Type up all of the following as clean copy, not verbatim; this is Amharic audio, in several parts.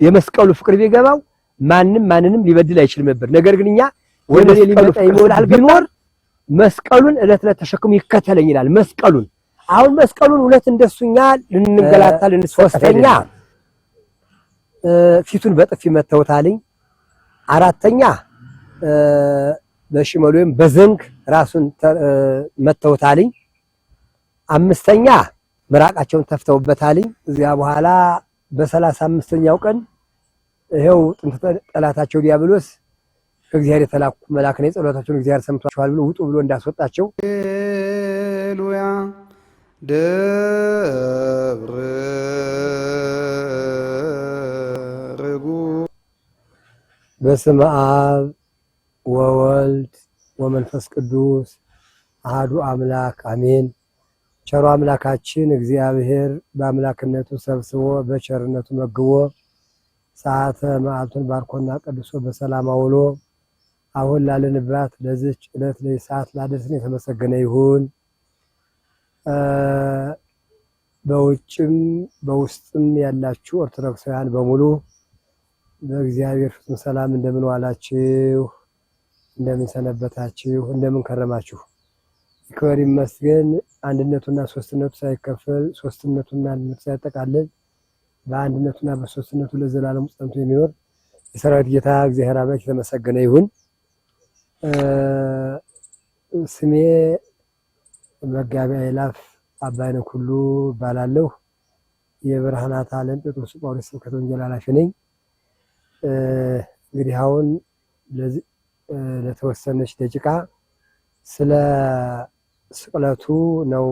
የመስቀሉ ፍቅር ቢገባው ማንንም ሊበድል አይችልም ነበር። ነገር ግን እኛ ወደ ሊመጣ ይሞላል ቢኖር መስቀሉን እለት ተሸክሙ ይከተለኝ ይላል። መስቀሉን አሁን መስቀሉን ሁለት እንደሱኛ ልንገላታ ሶስተኛ ፊቱን በጥፊ መተውታልኝ። አራተኛ በሽመል ወይም በዘንግ ራሱን መተውታልኝ። አምስተኛ ምራቃቸውን ተፍተውበታልኝ። እዚያ በኋላ በ35ኛው ቀን ይሄው ጥንት ጠላታቸው ዲያብሎስ ከእግዚአብሔር የተላኩ መልአክ ነው ጸሎታቸውን እግዚአብሔር ሰምቷቸዋል ብሎ ውጡ ብሎ እንዳስወጣቸው ሃሌሉያ ደብረ ርጉ በስመ አብ ወወልድ ወመንፈስ ቅዱስ አሐዱ አምላክ አሜን። ቸሩ አምላካችን እግዚአብሔር በአምላክነቱ ሰብስቦ በቸርነቱ መግቦ ሰዓተ መዓልቱን ባርኮና ቀድሶ በሰላም አውሎ አሁን ላለንባት ለዚች ዕለት ለዚህ ሰዓት ላደረሰን የተመሰገነ ይሁን። በውጭም በውስጥም ያላችሁ ኦርቶዶክሳውያን በሙሉ በእግዚአብሔር ፍጹም ሰላም እንደምን ዋላችሁ? እንደምን ሰነበታችሁ? እንደምን ከረማችሁ? ይክበር ይመስገን። አንድነቱና ሶስትነቱ ሳይከፈል ሶስትነቱና አንድነቱ ሳይጠቃለል በአንድነቱና በሶስትነቱ ለዘላለም ጸንቶ የሚኖር የሰራዊት ጌታ እግዚአብሔር አምላክ የተመሰገነ ይሁን። ስሜ መጋቢ አእላፍ አባይነህ ኩሉ እባላለሁ። የብርሃናት ዓለም ጴጥሮስ ጳውሎስ ስብከተ ወንጌል ኃላፊ ነኝ። እንግዲህ አሁን ለተወሰነች ደቂቃ ስለ ስቅለቱ ነው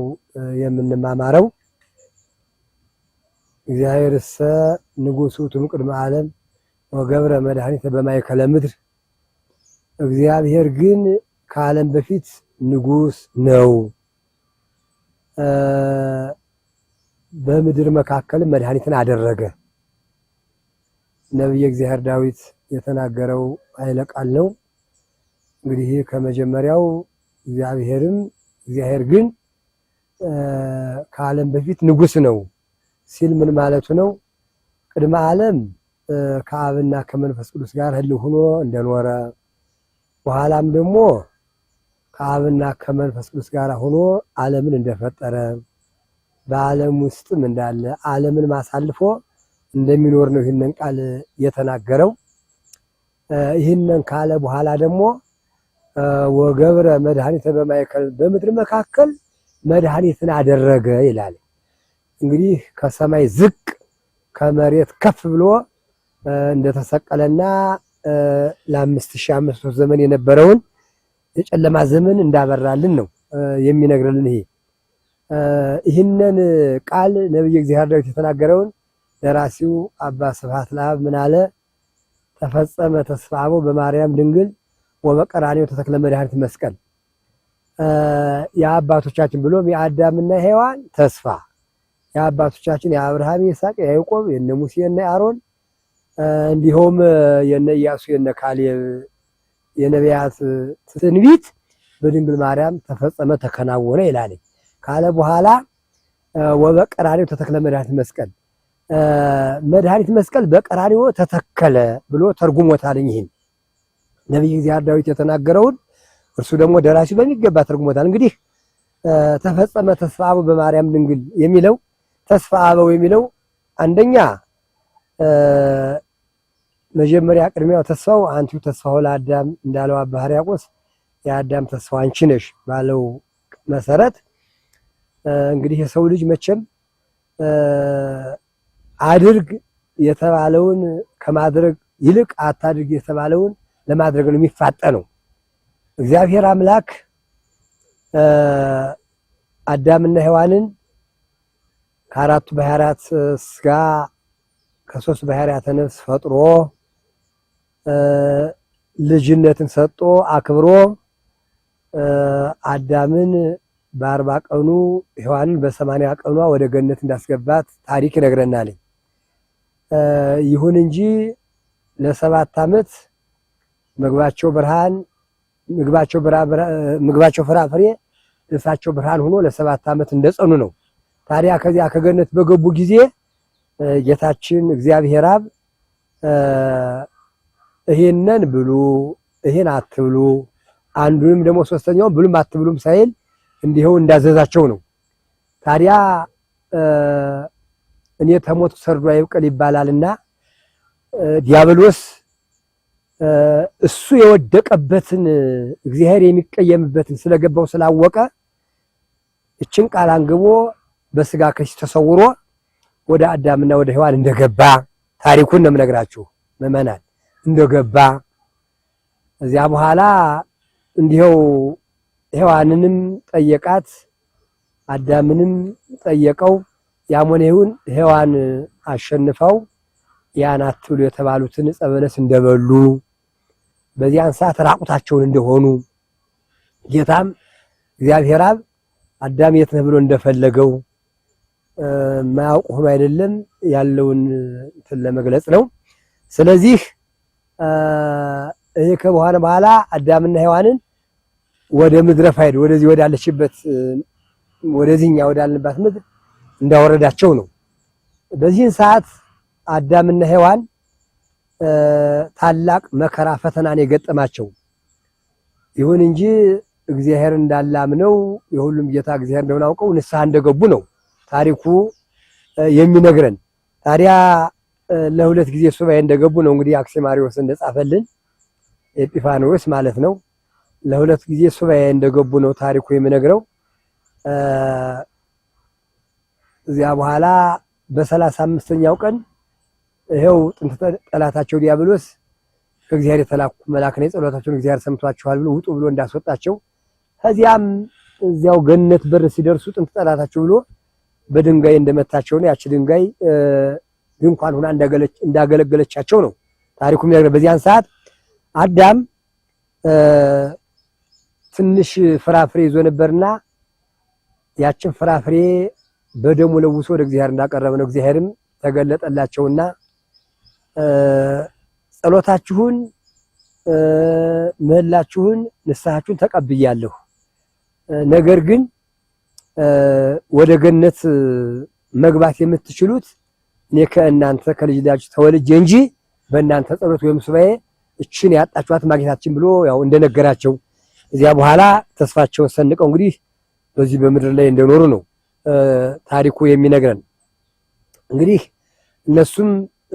የምንማማረው። እግዚአብሔርሰ ንጉሡ ቅድመ ዓለም ወገብረ መድኃኒተ በማእከለ ምድር። እግዚአብሔር ግን ከዓለም በፊት ንጉሥ ነው፣ በምድር መካከል መድኃኒትን አደረገ። ነብየ እግዚአብሔር ዳዊት የተናገረው ኃይለ ቃል ነው። እንግዲህ ከመጀመሪያው እግዚአብሔር ግን ከዓለም በፊት ንጉሥ ነው ሲል ምን ማለቱ ነው? ቅድመ ዓለም ከአብና ከመንፈስ ቅዱስ ጋር ህልው ሆኖ እንደኖረ በኋላም ደግሞ ከአብና ከመንፈስ ቅዱስ ጋር ሆኖ ዓለምን እንደፈጠረ በዓለም ውስጥም እንዳለ ዓለምን ማሳልፎ እንደሚኖር ነው ይህንን ቃል የተናገረው። ይህንን ካለ በኋላ ደግሞ ወገብረ መድኃኒተ በማእከል በምድር መካከል መድኃኒትን አደረገ ይላል። እንግዲህ ከሰማይ ዝቅ ከመሬት ከፍ ብሎ እንደተሰቀለና ለ5500 ዘመን የነበረውን የጨለማ ዘመን እንዳበራልን ነው የሚነግርልን። ይህንን ቃል ነብየ እግዚአብሔር ዳዊት የተናገረውን ደራሲው አባ ስብሐት ለአብ ምን አለ? ተፈጸመ ተስፋው በማርያም ድንግል ወበቀራንዮ ተተክለ መድኃኒት መስቀል። የአባቶቻችን ብሎም የአዳምና ሔዋን ተስፋ የአባቶቻችን የአብርሃም የይስሐቅ የያዕቆብ የነ ሙሴ የነ አሮን እንዲሁም የነ ኢያሱ የነ ካሌብ የነቢያት ትንቢት በድንግል ማርያም ተፈጸመ ተከናወነ ይላል። ካለ በኋላ ወበቀራንዮ ተተክለ መድኃኒት መስቀል መድኃኒት መስቀል በቀራንዮ ተተከለ ብሎ ተርጉሞታል። ይህን ነብይ እግዚአብሔር ዳዊት የተናገረውን እርሱ ደግሞ ደራሲ በሚገባ ተርጉሞታል። እንግዲህ ተፈጸመ ተስፋ አበው በማርያም ድንግል የሚለው ተስፋ አበው የሚለው አንደኛ መጀመሪያ ቅድሚያው ተስፋው አንቺው ተስፋው ለአዳም እንዳለው አባ ሕርያቆስ የአዳም ተስፋው አንቺ ነሽ ባለው መሰረት እንግዲህ የሰው ልጅ መቼም አድርግ የተባለውን ከማድረግ ይልቅ አታድርግ የተባለውን ለማድረግ ነው የሚፋጠነው። እግዚአብሔር አምላክ አዳምና ሔዋንን ከአራቱ ባህሪያት ሥጋ ከሶስት ባህሪያት ነፍስ ፈጥሮ ልጅነትን ሰጥቶ አክብሮ አዳምን በ40 ቀኑ ሔዋንን በ80 ቀኗ ወደ ገነት እንዳስገባት ታሪክ ይነግረናል። ይሁን እንጂ ለ7 ዓመት ምግባቸው ፍራፍሬ ልብሳቸው ብርሃን ሆኖ ለ7 ዓመት እንደጸኑ ነው። ታዲያ ከዚያ ከገነት በገቡ ጊዜ ጌታችን እግዚአብሔር አብ ይሄንን ብሉ ይሄን አትብሉ አንዱንም ደግሞ ሶስተኛው ብሉም አትብሉም ሳይል እንዲሁ እንዳዘዛቸው ነው። ታዲያ እኔ ተሞት ሰርዶ አይብቀል ይባላልና ዲያብሎስ እሱ የወደቀበትን እግዚአብሔር የሚቀየምበትን ስለገባው ስላወቀ እችን ቃል አንግቦ በስጋ ከሽ ተሰውሮ ወደ አዳምና ወደ ሔዋን እንደገባ ታሪኩን ነው የምነግራችሁ መመናን እንደገባ እዚያ በኋላ እንዲሁ ሔዋንንም ጠየቃት አዳምንም ጠየቀው ያሞኔውን ሔዋን አሸንፈው ያን አትብሉ የተባሉትን ዕፀ በለስ እንደበሉ በዚያን ሰዓት ራቁታቸውን እንደሆኑ ጌታም እግዚአብሔር አብ አዳም የት ነህ ብሎ እንደፈለገው ማያውቁ ሆኖ አይደለም ያለውን እንትን ለመግለጽ ነው። ስለዚህ ይሄ በኋላ አዳምና ሔዋንን ወደ ምድረ ፋይድ ወደዚህ ወዳለችበት ወደዚህኛ ወዳልንባት ምድር እንዳወረዳቸው ነው። በዚህን ሰዓት አዳምና ሔዋን ታላቅ መከራ ፈተናን የገጠማቸው ይሁን እንጂ እግዚአብሔር እንዳላምነው የሁሉም ጌታ እግዚአብሔር እንደሆነ አውቀው ንስሐ እንደገቡ ነው ታሪኩ የሚነግረን። ታዲያ ለሁለት ጊዜ ሱባኤ እንደገቡ ነው እንግዲህ አክሲማሪዎስ እንደጻፈልን ኤጲፋኒዎስ ማለት ነው። ለሁለት ጊዜ ሱባኤ እንደገቡ ነው ታሪኩ የሚነግረው። እዚያ በኋላ በ35ኛው ቀን ይሄው ጥንት ጠላታቸው ዲያብሎስ ከእግዚአብሔር የተላኩ መልአክ ነው ጸሎታቸውን እግዚአብሔር ሰምቷቸዋል ብሎ ውጡ ብሎ እንዳስወጣቸው ከዚያም እዚያው ገነት በር ሲደርሱ ጥንት ጠላታቸው ብሎ በድንጋይ እንደመታቸው ነው። ያቺ ድንጋይ ድንኳን ሆና እንዳገለገለቻቸው ነው ታሪኩ የሚነግረን። በዚያን ሰዓት አዳም ትንሽ ፍራፍሬ ይዞ ነበርና ያችን ፍራፍሬ በደሙ ለውሶ ወደ እግዚአብሔር እንዳቀረበ ነው። እግዚአብሔርም ተገለጠላቸውና ጸሎታችሁን ምህላችሁን ንስሐችሁን ተቀብያለሁ፣ ነገር ግን ወደ ገነት መግባት የምትችሉት እኔ ከእናንተ ከልጅ ልጃችሁ ተወልጄ እንጂ በእናንተ ጸሎት ወይም ሱባኤ እችን ያጣችኋት ማግኘታችን ብሎ ያው እንደነገራቸው እዚያ በኋላ ተስፋቸውን ሰንቀው እንግዲህ በዚህ በምድር ላይ እንደኖሩ ነው ታሪኩ የሚነግረን። እንግዲህ እነሱም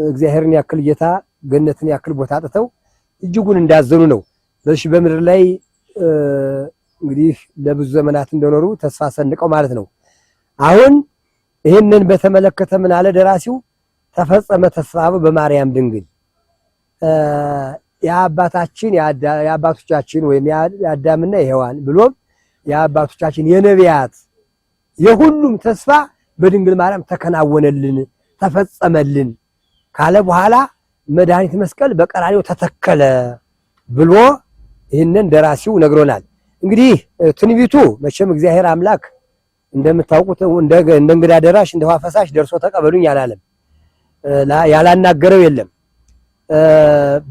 እግዚአብሔርን ያክል ጌታ ገነትን ያክል ቦታ አጥተው እጅጉን እንዳዘኑ ነው በዚህ በምድር ላይ እንግዲህ ለብዙ ዘመናት እንደኖሩ ተስፋ ሰንቀው ማለት ነው። አሁን ይሄንን በተመለከተ ምን አለ ደራሲው? ተፈጸመ ተስፋው በማርያም ድንግል የአባቶቻችን ወይም የአዳምና የሔዋን ብሎም የአባቶቻችን የነቢያት የሁሉም ተስፋ በድንግል ማርያም ተከናወነልን ተፈጸመልን ካለ በኋላ መድኃኒት መስቀል በቀራንዮ ተተከለ ብሎ ይህንን ደራሲው ነግሮናል። እንግዲህ ትንቢቱ መቼም እግዚአብሔር አምላክ እንደምታውቁት እንደ እንግዳ ደራሽ እንደ ውሃ ፈሳሽ ደርሶ ተቀበሉኝ ያላለም ያላናገረው የለም።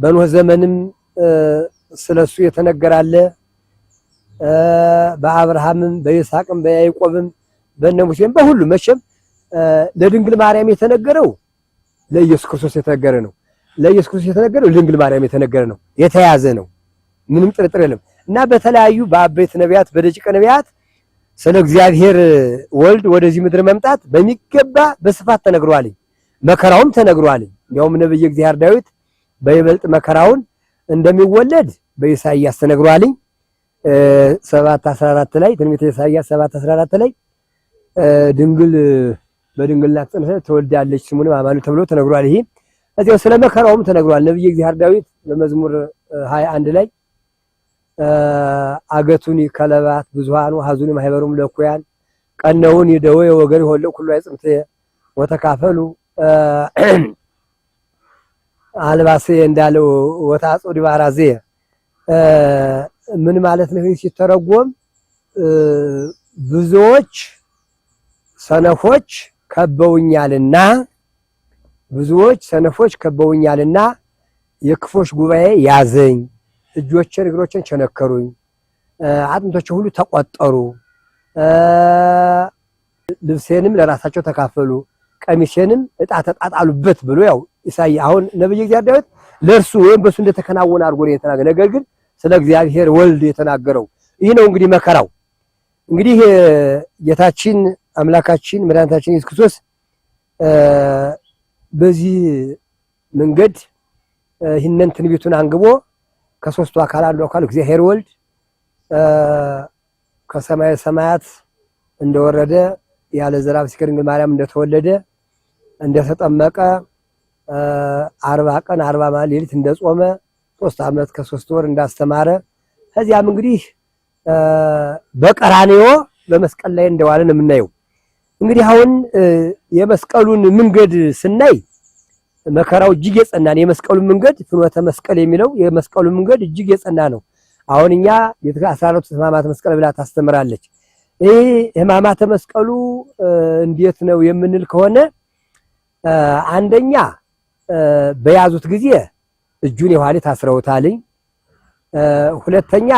በኖህ ዘመንም ስለሱ የተነገራለ በአብርሃምም በይስሐቅም በያዕቆብም በነሙሴም በሁሉ መቼም ለድንግል ማርያም የተነገረው ለኢየሱስ ክርስቶስ የተነገረ ነው። ለኢየሱስ ክርስቶስ የተነገረው ለድንግል ማርያም የተነገረ ነው። የተያዘ ነው። ምንም ጥርጥር የለም። እና በተለያዩ በአበይት ነቢያት በደቂቀ ነቢያት ስለ እግዚአብሔር ወልድ ወደዚህ ምድር መምጣት በሚገባ በስፋት ተነግሯል። መከራውም ተነግሯል። ያውም ነብይ እግዚአብሔር ዳዊት በይበልጥ መከራውን እንደሚወለድ በኢሳይያስ ተነግሯል። 7:14 ላይ ትንቢተ ኢሳይያስ 7:14 ላይ ድንግል በድንግልና ጸንሰት ትወልዳለች ስሙንም አማኑኤል ተብሎ ተነግሯል። ይሄ እዚያው ስለ መከራውም ተነግሯል። ነብይ እግዚአብሔር ዳዊት በመዝሙር 21 ላይ አገቱን ከለባት ብዙሃኑ ሐዙን ማህበሩም ለኩያን ቀነውን ይደው የወገር ይሆል ሁሉ አይጽምተ ወተካፈሉ አልባሴ እንዳለው ወታጾ ዲባራዜ ምን ማለት ነው? ሲተረጎም ብዙዎች ሰነፎች ከበውኛልና የክፎች ጉባኤ ያዘኝ፣ እጆችን እግሮችን ቸነከሩኝ፣ አጥንቶቼ ሁሉ ተቆጠሩ፣ ልብሴንም ለራሳቸው ተካፈሉ፣ ቀሚሴንም ዕጣ ተጣጣሉበት ብሎ ያው ኢሳይያስ አሁን ነብዩ እግዚአብሔር ዳዊት ለእርሱ ወይም በሱ እንደተከናወነ አድርጎ ነው የተናገረው። ነገር ግን ስለ እግዚአብሔር ወልድ የተናገረው ይህ ነው። እንግዲህ መከራው እንግዲህ ጌታችን አምላካችን መድኃኒታችን ኢየሱስ ክርስቶስ በዚህ መንገድ ይህንን ትንቢቱን አንግቦ ከሶስቱ አካል አንዱ አካል እግዚአብሔር ወልድ ከሰማየ ሰማያት እንደወረደ ያለ ዘራ ከድንግል ማርያም እንደተወለደ እንደተጠመቀ 40 ቀን 40 ሌሊት እንደጾመ 3 ዓመት ከ3 ወር እንዳስተማረ ከዚያም እንግዲህ በቀራንዮ በመስቀል ላይ እንደዋለ ነው የምናየው። እንግዲህ አሁን የመስቀሉን መንገድ ስናይ መከራው እጅግ የጸና ነው። የመስቀሉን መንገድ ፍኖተ መስቀል የሚለው የመስቀሉን መንገድ እጅግ የጸና ነው። አሁን እኛ የ14ቱ ሕማማተ መስቀል ብላ ታስተምራለች። ይሄ ሕማማተ መስቀሉ እንዴት ነው የምንል ከሆነ አንደኛ በያዙት ጊዜ እጁን የኋሊት አስረውታልኝ። ሁለተኛ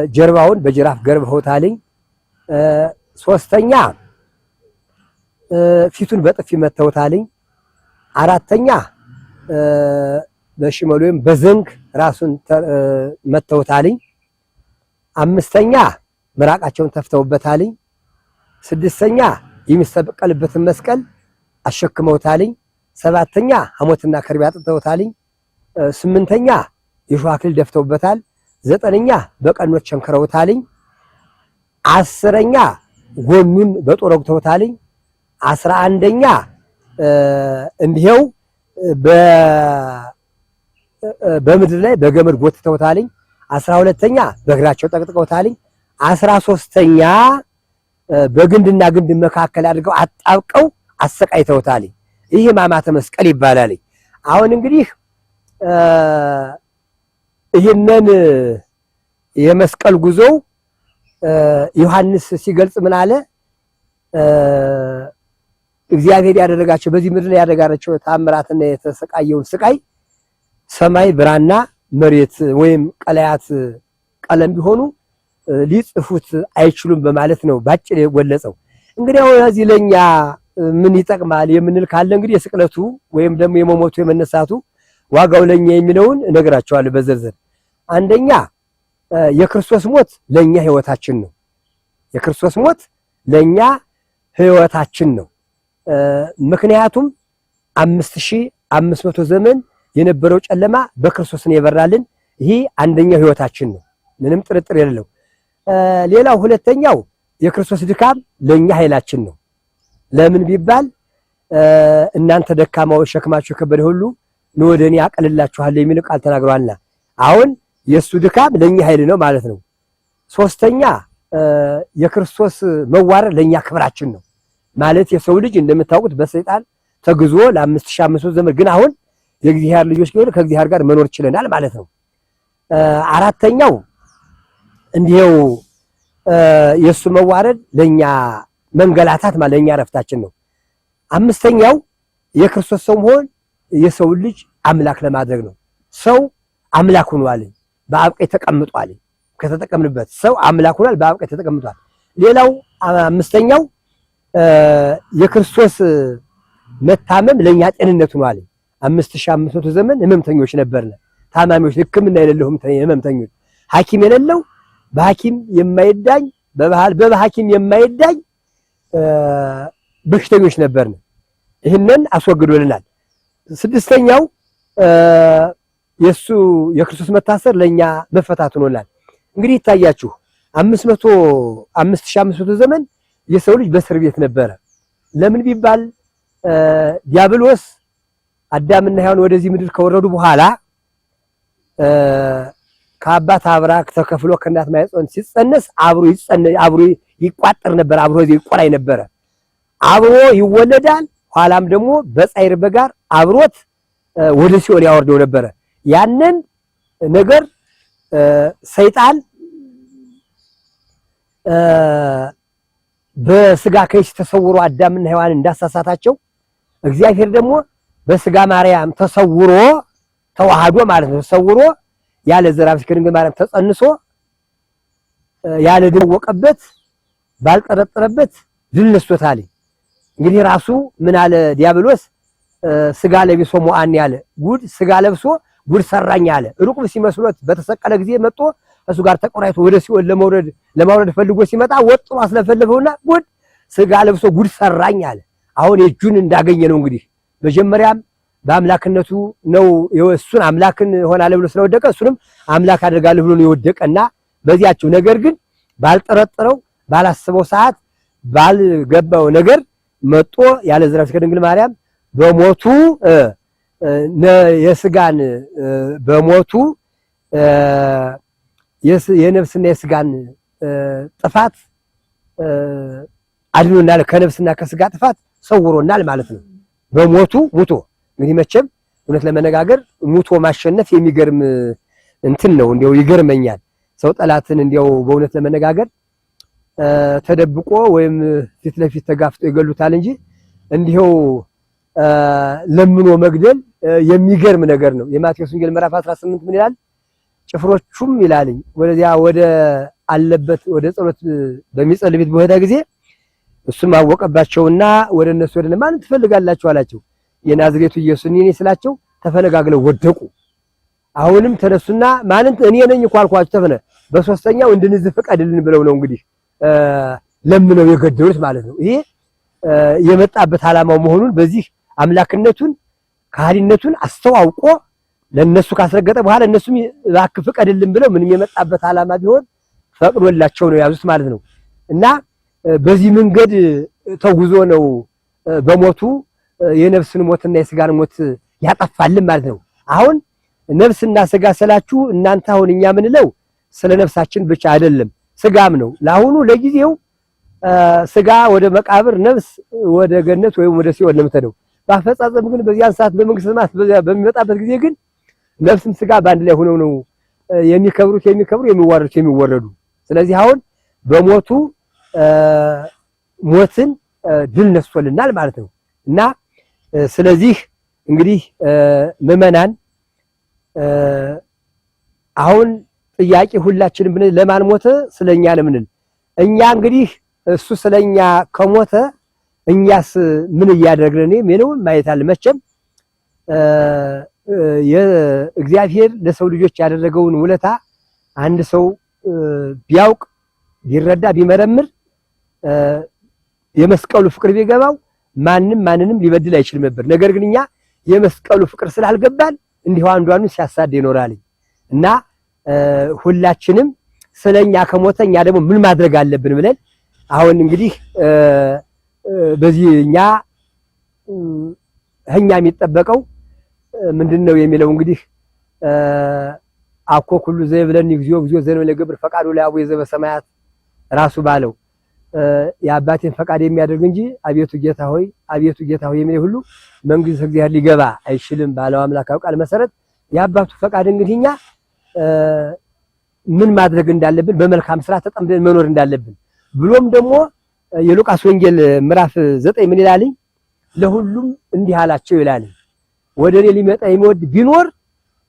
ጀርባውን በጅራፍ ገርበውታልኝ። ሶስተኛ ፊቱን በጥፊ መተውታልኝ። አራተኛ በሽመል ወይም በዘንግ ራሱን መተውታልኝ። አምስተኛ ምራቃቸውን ተፍተውበታልኝ። ስድስተኛ የሚሰቀልበትን መስቀል አሸክመውታልኝ። ሰባተኛ ሐሞትና ከርቤ አጥተውታልኝ። ስምንተኛ የሾህ አክሊል ደፍተውበታል። ዘጠነኛ በቀኖች ቸንክረውታልኝ። አስረኛ ጎኑን በጦር ወግተውታልኝ። 11ኛ እንዲሄው በምድር ላይ በገመድ ጎትተውታልኝ። 12ኛ በእግራቸው ጠቅጥቀውታልኝ። 13ኛ በግንድና ግንድ መካከል አድርገው አጣብቀው አሰቃይተውታልኝ። ይህ ሕማማተ መስቀል ይባላል። አሁን እንግዲህ ይህንን የመስቀል ጉዞው ዮሐንስ ሲገልጽ ምን አለ? እግዚአብሔር ያደረጋቸው በዚህ ምድር ላይ ያደረጋቸው ተአምራትና የተሰቃየውን ስቃይ ሰማይ ብራና መሬት ወይም ቀለያት ቀለም ቢሆኑ ሊጽፉት አይችሉም በማለት ነው ባጭር የገለጸው። እንግዲህ አሁን እዚህ ለኛ ምን ይጠቅማል የምንል ካለ እንግዲህ የስቅለቱ ወይም ደግሞ የመሞቱ የመነሳቱ ዋጋው ለኛ የሚለውን እነግራቸዋለሁ በዝርዝር። አንደኛ የክርስቶስ ሞት ለኛ ህይወታችን ነው። የክርስቶስ ሞት ለኛ ህይወታችን ነው። ምክንያቱም 5500 ዘመን የነበረው ጨለማ በክርስቶስ ነው የበራልን። ይሄ አንደኛው ህይወታችን ነው፣ ምንም ጥርጥር የሌለው። ሌላው ሁለተኛው የክርስቶስ ድካም ለኛ ኃይላችን ነው። ለምን ቢባል እናንተ ደካማዎች ሸክማችሁ የከበደ ሁሉ ኑ ወደ እኔ አቀልላችኋለሁ የሚል ቃል ተናግሯልና አሁን የሱ ድካም ለኛ ኃይል ነው ማለት ነው። ሶስተኛ የክርስቶስ መዋረድ ለኛ ክብራችን ነው ማለት የሰው ልጅ እንደምታውቁት በሰይጣን ተግዞ ለ5500 ዘመን ግን አሁን የእግዚአብሔር ልጆች ከእግዚአብሔር ጋር መኖር ችለናል ማለት ነው። አራተኛው እንዲው የሱ መዋረድ ለኛ መንገላታት ማለት ለኛ ረፍታችን ነው። አምስተኛው የክርስቶስ ሰው መሆን የሰው ልጅ አምላክ ለማድረግ ነው። ሰው አምላክ ሆኗል፣ በአብ ቀኝ ተቀምጧል። ከተጠቀምንበት ሰው አምላክ ሆኗል፣ በአብ ቀኝ ተቀምጧል። ሌላው አምስተኛው የክርስቶስ መታመም ለኛ ጤንነት ሆኗል። 5500 ዘመን ህመምተኞች ነበርነ፣ ታማሚዎች፣ ሕክምና የሌለው ህመምተኞች፣ ሐኪም የሌለው በሐኪም የማይዳኝ በሐኪም የማይዳኝ በሽተኞች ነበርነ። ይህንን አስወግዶልናል። ስድስተኛው የክርስቶስ መታሰር ለኛ መፈታት ሆኖናል። እንግዲህ ይታያችሁ 5500 ዘመን የሰው ልጅ በእስር ቤት ነበረ። ለምን ቢባል ዲያብሎስ አዳምና ሔዋን ወደዚህ ምድር ከወረዱ በኋላ ከአባት አብራክ ተከፍሎ ከእናት ማኅፀን ሲጸነስ አብሮ ይቋጠር ነበር፣ አብሮ ይቆራይ ነበር። አብሮ ይወለዳል። ኋላም ደግሞ በጻይር በጋር አብሮት ወደ ሲኦል ያወርደው ነበር። ያንን ነገር ሰይጣን በስጋ ከይስ ተሰውሮ አዳምና ሔዋን እንዳሳሳታቸው እግዚአብሔር ደግሞ በስጋ ማርያም ተሰውሮ ተዋህዶ ማለት ነው። ተሰውሮ ያለ ዘራ ከድንግል ማርያም ተጸንሶ ያለ ደወቀበት ባልጠረጠረበት ድል ነስቶታል። እንግዲህ ራሱ ምን አለ ዲያብሎስ ስጋ ለብሶ ሞአን ያለ ጉድ ስጋ ለብሶ ጉድ ሰራኝ አለ። ሩቅ ሲመስሎት በተሰቀለ ጊዜ መጥቶ እሱ ጋር ተቆራይቶ ወደ ሲኦል ለማውረድ ፈልጎ ሲመጣ ወጥቶ አስለፈለፈውና ጉድ ስጋ ለብሶ ጉድ ሰራኝ አለ። አሁን የእጁን እንዳገኘ ነው እንግዲህ መጀመሪያም በአምላክነቱ ነው እሱን አምላክን ሆናለሁ ብሎ ስለወደቀ እሱንም አምላክ አደርጋለሁ ብሎ ነው የወደቀና በዚያቸው ነገር ግን ባልጠረጠረው ባላስበው ሰዓት ባልገባው ነገር መጥቶ ያለ ዘራፍ ከድንግል ማርያም በሞቱ የስጋን በሞቱ የነፍስና የስጋን ጥፋት አድኖናል። ከነፍስና ከስጋ ጥፋት ሰውሮናል ማለት ነው። በሞቱ ሙቶ እንግዲህ መቼም እውነት ለመነጋገር ሙቶ ማሸነፍ የሚገርም እንትን ነው። እንዲያው ይገርመኛል። ሰው ጠላትን እንዲያው በእውነት ለመነጋገር ተደብቆ ወይም ፊት ለፊት ተጋፍጦ ይገሉታል እንጂ እንዲው ለምኖ መግደል የሚገርም ነገር ነው። የማቴዎስ ወንጌል ምዕራፍ 18 ምን ይላል? ጭፍሮቹም ይላልኝ ወደዚያ ወደ አለበት ወደ ጸሎት በሚጸልይ ቤት በሆነ ጊዜ እሱም አወቀባቸውና ወደ እነሱ ወደ ማን ትፈልጋላችሁ አላቸው። የናዝሬቱ ኢየሱስ እኔ ስላቸው ተፈነጋግለው ወደቁ። አሁንም ተነሱና ማንን እኔ ነኝ እኮ አልኳችሁ ተፈነ በሶስተኛው እንድንዝፍ ፈቀድልን ብለው ነው እንግዲህ ለምነው የገደሉት ማለት ነው። ይሄ የመጣበት ዓላማው መሆኑን በዚህ አምላክነቱን ከሃዲነቱን አስተዋውቆ ለነሱ ካስረገጠ በኋላ እነሱም እባክህ ፍቀድልን ብለው ምንም የመጣበት ዓላማ ቢሆን ፈቅዶላቸው ነው ያዙት ማለት ነው። እና በዚህ መንገድ ተጉዞ ነው በሞቱ የነፍስን ሞትና የስጋን ሞት ያጠፋልን ማለት ነው። አሁን ነፍስና ስጋ ስላችሁ እናንተ አሁን እኛ ምንለው ስለ ነፍሳችን ብቻ አይደለም፣ ስጋም ነው። ለአሁኑ ለጊዜው ስጋ ወደ መቃብር ነፍስ ወደ ገነት ወይም ወደ ሲኦል ነው የምትሄደው። በአፈጻጸም ግን በዚያን ሰዓት በመንግስተ ሰማያት በሚመጣበት ጊዜ ግን ነፍስም ስጋ በአንድ ላይ ሆነው ነው የሚከብሩ የሚወረዱ። ስለዚህ አሁን በሞቱ ሞትን ድል ነስቶልናል ማለት ነው። እና ስለዚህ እንግዲህ ምዕመናን አሁን ጥያቄ ሁላችንም ብን ለማን ሞተ? ስለኛ ለምን? እኛ እንግዲህ እሱ ስለኛ ከሞተ እኛስ ምን እያደረግን ነው ማየት አለ። መቼም የእግዚአብሔር ለሰው ልጆች ያደረገውን ውለታ አንድ ሰው ቢያውቅ ቢረዳ ቢመረምር የመስቀሉ ፍቅር ቢገባው ማንንም ሊበድል አይችልም ነበር። ነገር ግን እኛ የመስቀሉ ፍቅር ስላልገባን እንዲሁ አንዷን ሲያሳድ ይኖራል እና ሁላችንም ስለኛ ከሞተ እኛ ደግሞ ምን ማድረግ አለብን ብለን አሁን እንግዲህ በዚህ እኛ የሚጠበቀው ምንድነው የሚለው እንግዲህ አኮ ሁሉ ዘይብለን እግዚኦ ዘነው ለገብር ፈቃዱ ላይ አቡየ ዘበሰማያት ራሱ ባለው የአባቴን ፈቃድ የሚያደርግ እንጂ አቤቱ ጌታ ሆይ የሚል ሁሉ መንግስት እግዚአብሔር ሊገባ አይችልም ባለው አምላካው ቃል መሰረት የአባቱ ፈቃድ እንግዲህ እኛ ምን ማድረግ እንዳለብን በመልካም ስራ ተጠምደን መኖር እንዳለብን ብሎም ደግሞ የሉቃስ ወንጌል ምዕራፍ 9 ምን ይላል? ለሁሉም እንዲህ አላቸው ይላል፣ ወደኔ ሊመጣ የሚወድ ቢኖር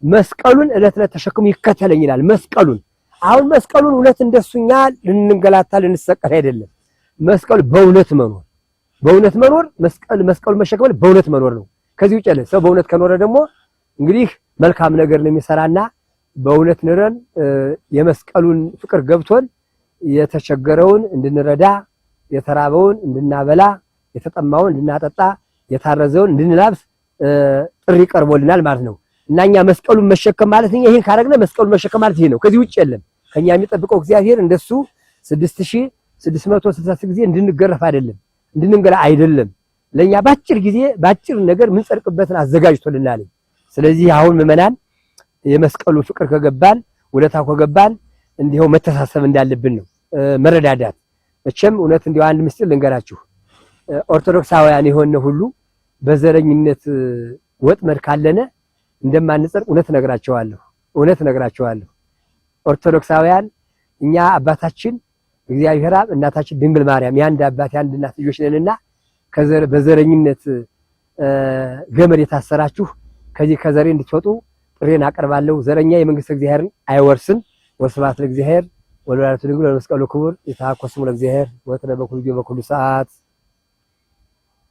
መስቀሉን ዕለት ተሸክሞ ይከተለኝ ይላል። መስቀሉን አሁን መስቀሉን እውነት እንደሱኛ ልንንገላታ ልንሰቀል አይደለም። መስቀል በእውነት መኖር መስቀሉ መሸከም በእውነት መኖር ነው። ከዚህ ውጭ ያለ ሰው በእውነት ከኖረ ደግሞ እንግዲህ መልካም ነገር ነው የሚሰራና በእውነት ንረን የመስቀሉን ፍቅር ገብቶን የተቸገረውን እንድንረዳ የተራበውን እንድናበላ የተጠማውን እንድናጠጣ የታረዘውን እንድንላብስ ጥሪ ቀርቦልናል ማለት ነው። እናኛ መስቀሉን መሸከም ማለት ይሄን ካረግነ መስቀሉን መሸከም ማለት ይሄ ነው። ከዚህ ውጭ የለም። ከኛ የሚጠብቀው እግዚአብሔር እንደሱ 6666 ጊዜ እንድንገረፍ አይደለም እንድንገላ አይደለም። ለኛ ባጭር ጊዜ ባጭር ነገር ምን ጸድቅበትን አዘጋጅቶልናል። ስለዚህ አሁን ምዕመናን የመስቀሉ ፍቅር ከገባን ውለታው ከገባን እንዲሁ መተሳሰብ እንዳለብን ነው መረዳዳት። መቼም እውነት እንዲሁ አንድ ምስጢር ልንገራችሁ። ኦርቶዶክሳውያን የሆነ ሁሉ በዘረኝነት ወጥመድ ካለነ እንደማንጸድቅ እውነት ነግራቸዋለሁ። ኦርቶዶክሳውያን እኛ አባታችን እግዚአብሔር አብ እናታችን ድንግል ማርያም የአንድ አባት የአንድ እናት ልጆች ነንና በዘረኝነት ገመድ የታሰራችሁ ከዚህ ከዘሬ እንድትወጡ ጥሬን አቀርባለሁ። ዘረኛ የመንግስት እግዚአብሔርን አይወርስም። ወስብሐት ለእግዚአብሔር ወለወላዲቱ ድንግል ወለመስቀሉ ክቡር። ይትሐኮስሙ ለእግዚአብሔር ወትረ በኩሉ ጊዜ በኩሉ ሰዓት